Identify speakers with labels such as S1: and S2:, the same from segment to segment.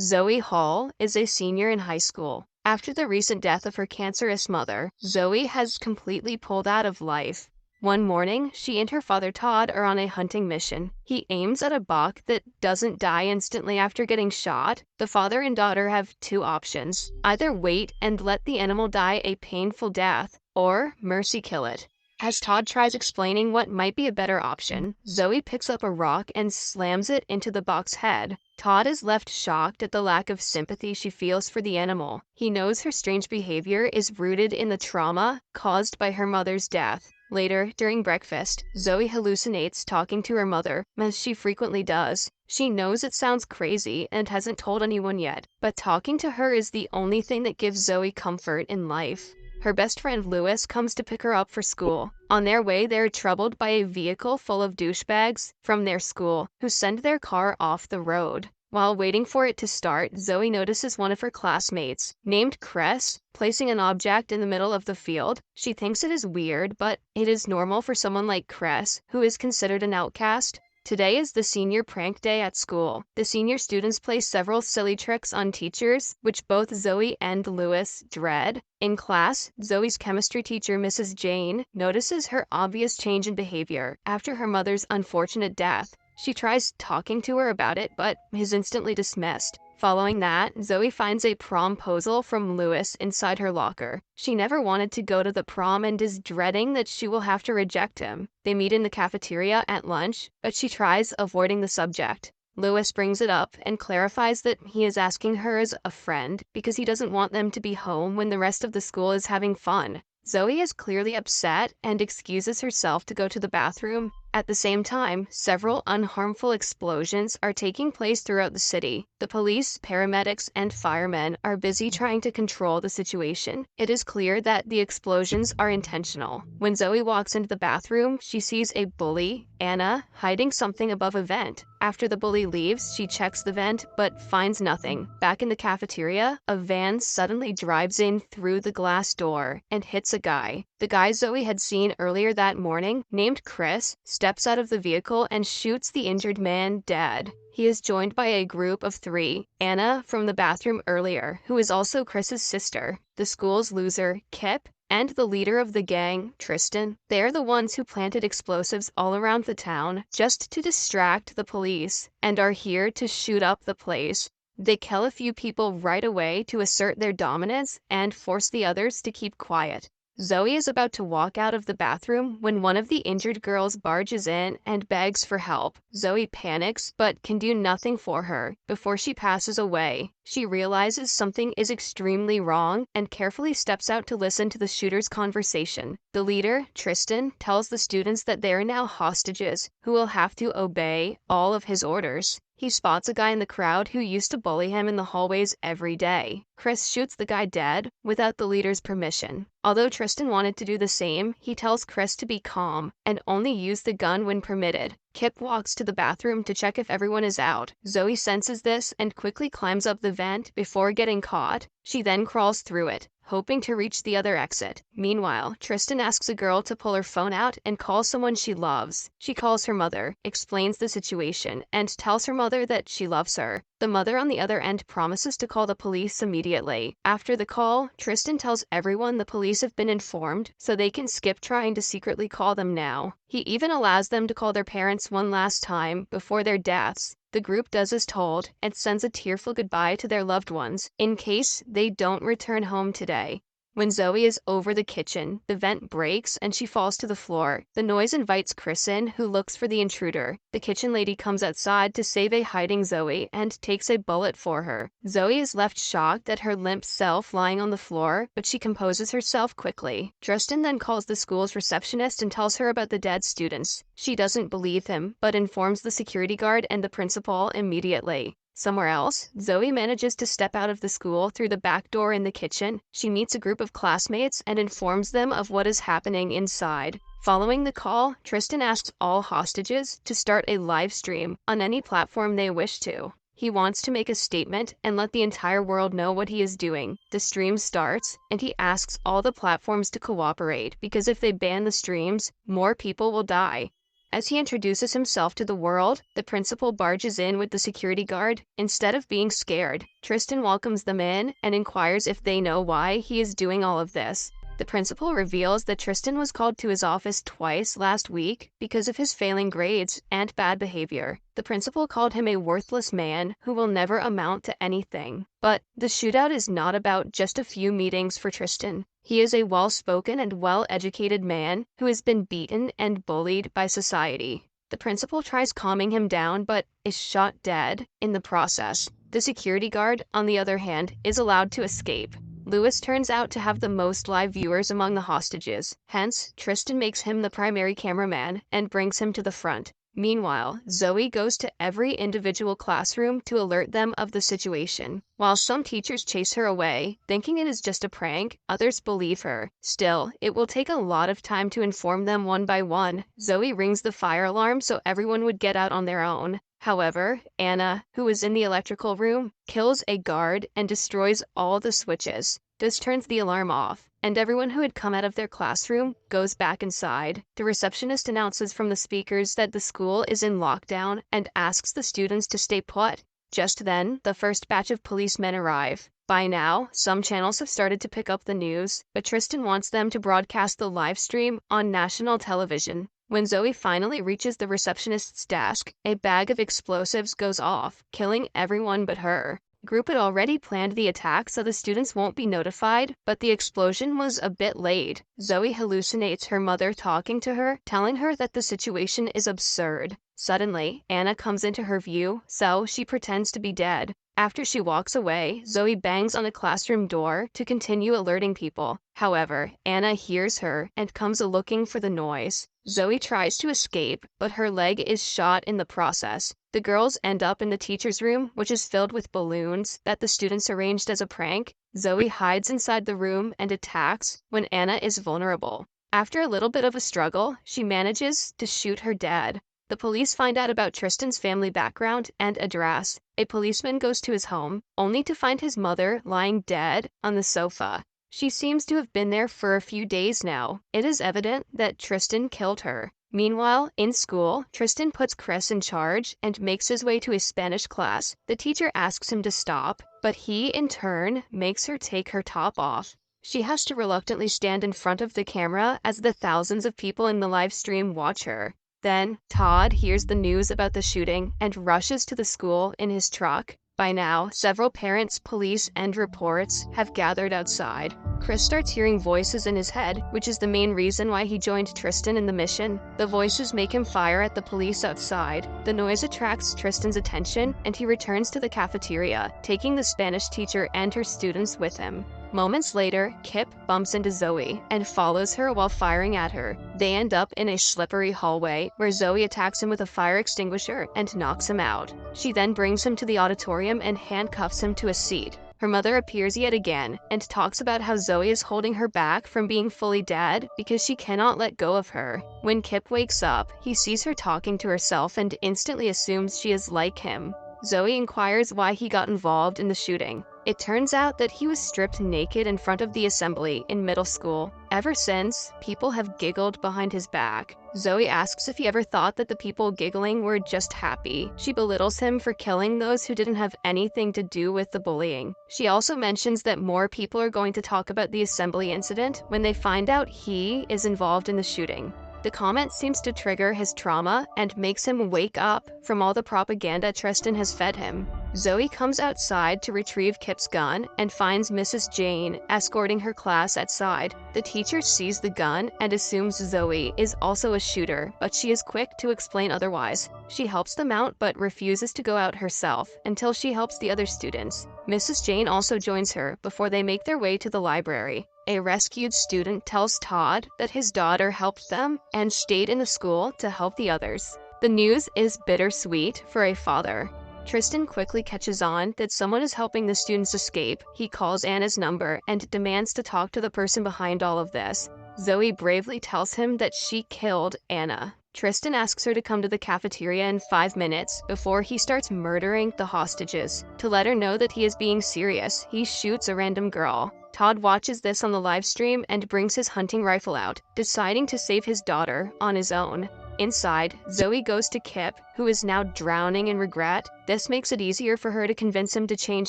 S1: Zoe Hull is a senior in high school. After the recent death of her cancerous mother, Zoe has completely pulled out of life. One morning, she and her father Todd are on a hunting mission. He aims at a buck that doesn't die instantly after getting shot. The father and daughter have two options: either wait and let the animal die a painful death, or mercy kill it. As Todd tries explaining what might be a better option, Zoe picks up a rock and slams it into the buck's head. Todd is left shocked at the lack of sympathy she feels for the animal. He knows her strange behavior is rooted in the trauma caused by her mother's death. Later, during breakfast, Zoe hallucinates talking to her mother, as she frequently does. She knows it sounds crazy and hasn't told anyone yet, but talking to her is the only thing that gives Zoe comfort in life. Her best friend Lewis comes to pick her up for school. On their way, they are troubled by a vehicle full of douchebags from their school who send their car off the road. While waiting for it to start, Zoe notices one of her classmates, named Cress, placing an object in the middle of the field. She thinks it is weird, but it is normal for someone like Cress, who is considered an outcast. Today is the senior prank day at school. The senior students play several silly tricks on teachers, which both Zoe and Lewis dread. In class, Zoe's chemistry teacher, Mrs. Jane, notices her obvious change in behavior after her mother's unfortunate death. She tries talking to her about it, but is instantly dismissed. Following that, Zoe finds a promposal from Lewis inside her locker. She never wanted to go to the prom and is dreading that she will have to reject him. They meet in the cafeteria at lunch, but she tries avoiding the subject. Lewis brings it up and clarifies that he is asking her as a friend because he doesn't want them to be home when the rest of the school is having fun. Zoe is clearly upset and excuses herself to go to the bathroom. At the same time, several unharmful explosions are taking place throughout the city. The police, paramedics, and firemen are busy trying to control the situation. It is clear that the explosions are intentional. When Zoe walks into the bathroom, she sees a bully, Anna, hiding something above a vent. After the bully leaves, she checks the vent, but finds nothing. Back in the cafeteria, a van suddenly drives in through the glass door and hits a guy. The guy Zoe had seen earlier that morning, named Chris, steps out of the vehicle and shoots the injured man dead. He is joined by a group of three: Anna from the bathroom earlier, who is also Chris's sister, the school's loser, Kip, and the leader of the gang, Tristan. They are the ones who planted explosives all around the town just to distract the police and are here to shoot up the place. They kill a few people right away to assert their dominance and force the others to keep quiet. Zoe is about to walk out of the bathroom when one of the injured girls barges in and begs for help. Zoe panics but can do nothing for her. Before she passes away, she realizes something is extremely wrong and carefully steps out to listen to the shooter's conversation. The leader, Tristan, tells the students that they are now hostages who will have to obey all of his orders. He spots a guy in the crowd who used to bully him in the hallways every day. Chris shoots the guy dead without the leader's permission. Although Tristan wanted to do the same, he tells Chris to be calm and only use the gun when permitted. Kip walks to the bathroom to check if everyone is out. Zoe senses this and quickly climbs up the vent before getting caught. She then crawls through it, hoping to reach the other exit. Meanwhile, Tristan asks a girl to pull her phone out and call someone she loves. She calls her mother, explains the situation, and tells her mother that she loves her. The mother on the other end promises to call the police immediately. After the call, Tristan tells everyone the police have been informed, so they can skip trying to secretly call them now. He even allows them to call their parents one last time before their deaths. The group does as told and sends a tearful goodbye to their loved ones in case they don't return home today. When Zoe is over the kitchen, the vent breaks and she falls to the floor. The noise invites Chris in, who looks for the intruder. The kitchen lady comes outside to save a hiding Zoe and takes a bullet for her. Zoe is left shocked at her limp self lying on the floor, but she composes herself quickly. Tristan then calls the school's receptionist and tells her about the dead students. She doesn't believe him, but informs the security guard and the principal immediately. Somewhere else, Zoe manages to step out of the school through the back door in the kitchen. She meets a group of classmates and informs them of what is happening inside. Following the call, Tristan asks all hostages to start a live stream on any platform they wish to. He wants to make a statement and let the entire world know what he is doing. The stream starts, and he asks all the platforms to cooperate because if they ban the streams, more people will die. As he introduces himself to the world, the principal barges in with the security guard. Instead of being scared, Tristan welcomes them in and inquires if they know why he is doing all of this. The principal reveals that Tristan was called to his office twice last week because of his failing grades and bad behavior. The principal called him a worthless man who will never amount to anything. But the shootout is not about just a few meetings for Tristan. He is a well-spoken and well-educated man who has been beaten and bullied by society. The principal tries calming him down but is shot dead in the process. The security guard, on the other hand, is allowed to escape. Lewis turns out to have the most live viewers among the hostages. Hence, Tristan makes him the primary cameraman and brings him to the front. Meanwhile, Zoe goes to every individual classroom to alert them of the situation. While some teachers chase her away, thinking it is just a prank, others believe her. Still, it will take a lot of time to inform them one by one. Zoe rings the fire alarm so everyone would get out on their own. However, Anna, who is in the electrical room, kills a guard and destroys all the switches. This turns the alarm off, and everyone who had come out of their classroom goes back inside. The receptionist announces from the speakers that the school is in lockdown and asks the students to stay put. Just then, the first batch of policemen arrive. By now, some channels have started to pick up the news, but Tristan wants them to broadcast the live stream on national television. When Zoe finally reaches the receptionist's desk, a bag of explosives goes off, killing everyone but her. The group had already planned the attack so the students won't be notified, but the explosion was a bit late. Zoe hallucinates her mother talking to her, telling her that the situation is absurd. Suddenly, Anna comes into her view, so she pretends to be dead. After she walks away, Zoe bangs on the classroom door to continue alerting people. However, Anna hears her and comes looking for the noise. Zoe tries to escape, but her leg is shot in the process. The girls end up in the teacher's room, which is filled with balloons that the students arranged as a prank. Zoe hides inside the room and attacks when Anna is vulnerable. After a little bit of a struggle, she manages to shoot her dad. The police find out about Tristan's family background and address. A policeman goes to his home, only to find his mother lying dead on the sofa. She seems to have been there for a few days now. It is evident that Tristan killed her. Meanwhile, in school, Tristan puts Chris in charge and makes his way to his Spanish class. The teacher asks him to stop, but he, in turn, makes her take her top off. She has to reluctantly stand in front of the camera as the thousands of people in the live stream watch her. Then, Todd hears the news about the shooting and rushes to the school in his truck. By now, several parents, police, and reports have gathered outside. Chris starts hearing voices in his head, which is the main reason why he joined Tristan in the mission. The voices make him fire at the police outside. The noise attracts Tristan's attention, and he returns to the cafeteria, taking the Spanish teacher and her students with him. Moments later, Kip bumps into Zoe and follows her while firing at her. They end up in a slippery hallway where Zoe attacks him with a fire extinguisher and knocks him out. She then brings him to the auditorium and handcuffs him to a seat. Her mother appears yet again and talks about how Zoe is holding her back from being fully dead because she cannot let go of her. When Kip wakes up, he sees her talking to herself and instantly assumes she is like him. Zoe inquires why he got involved in the shooting. It turns out that he was stripped naked in front of the assembly in middle school. Ever since, people have giggled behind his back. Zoe asks if he ever thought that the people giggling were just happy. She belittles him for killing those who didn't have anything to do with the bullying. She also mentions that more people are going to talk about the assembly incident when they find out he is involved in the shooting. The comment seems to trigger his trauma and makes him wake up from all the propaganda Tristan has fed him. Zoe comes outside to retrieve Kip's gun and finds Mrs. Jane escorting her class outside. The teacher sees the gun and assumes Zoe is also a shooter, but she is quick to explain otherwise. She helps them out but refuses to go out herself until she helps the other students. Mrs. Jane also joins her before they make their way to the library. A rescued student tells Todd that his daughter helped them and stayed in the school to help the others. The news is bittersweet for a father. Tristan quickly catches on that someone is helping the students escape. He calls Anna's number and demands to talk to the person behind all of this. Zoe bravely tells him that she killed Anna. Tristan asks her to come to the cafeteria in 5 minutes before he starts murdering the hostages. To let her know that he is being serious, he shoots a random girl. Todd watches this on the live stream and brings his hunting rifle out, deciding to save his daughter on his own. Inside, Zoe goes to Kip, who is now drowning in regret. This makes it easier for her to convince him to change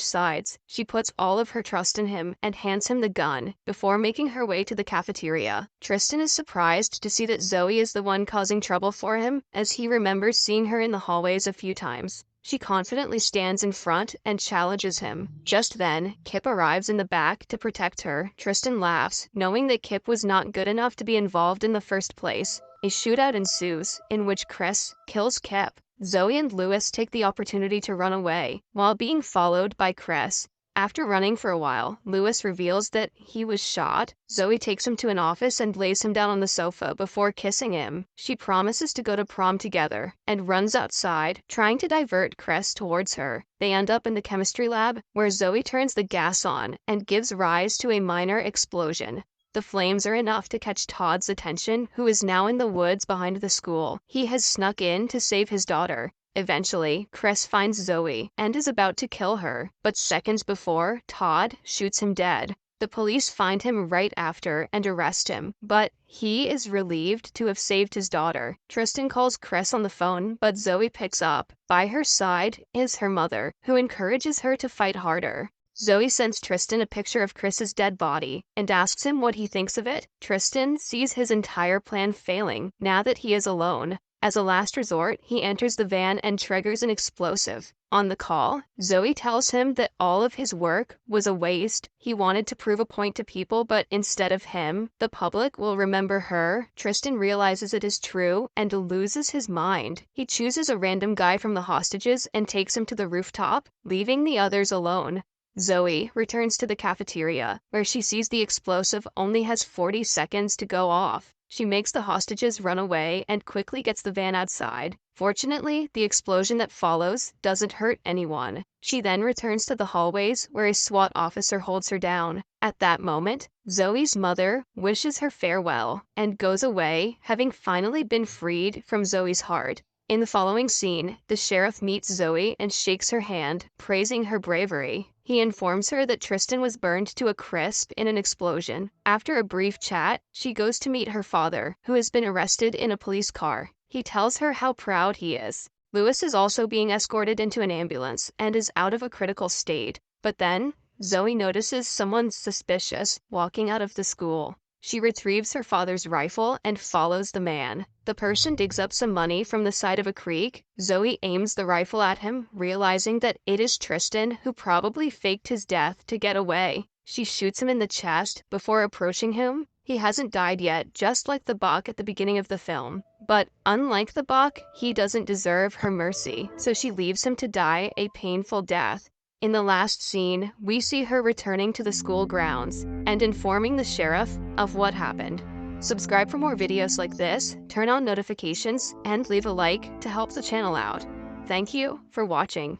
S1: sides. She puts all of her trust in him and hands him the gun before making her way to the cafeteria. Tristan is surprised to see that Zoe is the one causing trouble for him, as he remembers seeing her in the hallways a few times. She confidently stands in front and challenges him. Just then, Kip arrives in the back to protect her. Tristan laughs, knowing that Kip was not good enough to be involved in the first place. A shootout ensues, in which Chris kills Kip. Zoe and Lewis take the opportunity to run away, while being followed by Chris. After running for a while, Lewis reveals that he was shot. Zoe takes him to an office and lays him down on the sofa before kissing him. She promises to go to prom together and runs outside, trying to divert Chris towards her. They end up in the chemistry lab, where Zoe turns the gas on and gives rise to a minor explosion. The flames are enough to catch Todd's attention, who is now in the woods behind the school. He has snuck in to save his daughter. Eventually, Chris finds Zoe and is about to kill her, but seconds before, Todd shoots him dead. The police find him right after and arrest him, but he is relieved to have saved his daughter. Tristan calls Chris on the phone, but Zoe picks up. By her side is her mother, who encourages her to fight harder. Zoe sends Tristan a picture of Chris's dead body and asks him what he thinks of it. Tristan sees his entire plan failing now that he is alone. As a last resort, he enters the van and triggers an explosive. On the call, Zoe tells him that all of his work was a waste. He wanted to prove a point to people, but instead of him, the public will remember her. Tristan realizes it is true and loses his mind. He chooses a random guy from the hostages and takes him to the rooftop, leaving the others alone. Zoe returns to the cafeteria, where she sees the explosive only has 40 seconds to go off. She makes the hostages run away and quickly gets the van outside. Fortunately, the explosion that follows doesn't hurt anyone. She then returns to the hallways, where a SWAT officer holds her down. At that moment, Zoe's mother wishes her farewell and goes away, having finally been freed from Zoe's heart. In the following scene, the sheriff meets Zoe and shakes her hand, praising her bravery. He informs her that Tristan was burned to a crisp in an explosion. After a brief chat, she goes to meet her father, who has been arrested in a police car. He tells her how proud he is. Lewis is also being escorted into an ambulance and is out of a critical state. But then, Zoe notices someone suspicious walking out of the school. She retrieves her father's rifle and follows the man. The person digs up some money from the side of a creek. Zoe aims the rifle at him, realizing that it is Tristan, who probably faked his death to get away. She shoots him in the chest before approaching him. He hasn't died yet, just like the Buck at the beginning of the film. But unlike the Buck, he doesn't deserve her mercy, so she leaves him to die a painful death. In the last scene, we see her returning to the school grounds and informing the sheriff of what happened. Subscribe for more videos like this, turn on notifications, and leave a like to help the channel out. Thank you for watching.